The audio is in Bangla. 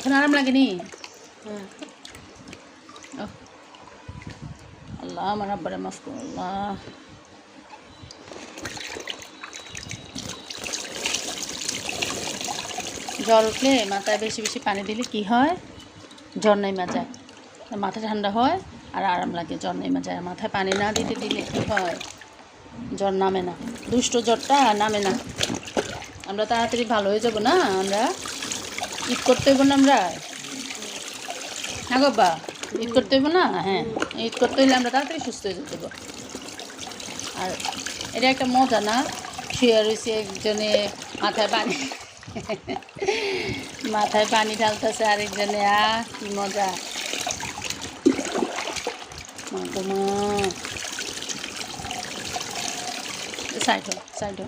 এখন আরাম লাগেনি? আল্লাহ আমার আব্বারে মাফ করো আল্লাহ। জ্বর উঠলে মাথায় বেশি বেশি পানি দিলে কি হয়? জ্বর নেমে যায়, মাথা ঠান্ডা হয় আর আরাম লাগে। জ্বর নেমে যায়। মাথায় পানি না দিতে দিলে কী হয়? জ্বর নামে না, দুষ্ট জ্বরটা নামে না। আমরা তাড়াতাড়ি ভালো হয়ে যাব না? আমরা ঈদ করতে হইব না? আমরা না গব্বা, ঈদ করতে হইব না? হ্যাঁ, ঈদ করতে হইলে আমরা তাড়াতাড়ি সুস্থ হয়ে যেতে হবে। আর এটা একটা মজা না? শুয়ে রয়েছে একজনে মাথায় পানি মাথায় পানি ঢালতেছে আরেকজনে, কি মজা! মা, সাইড হো, সাইড হো।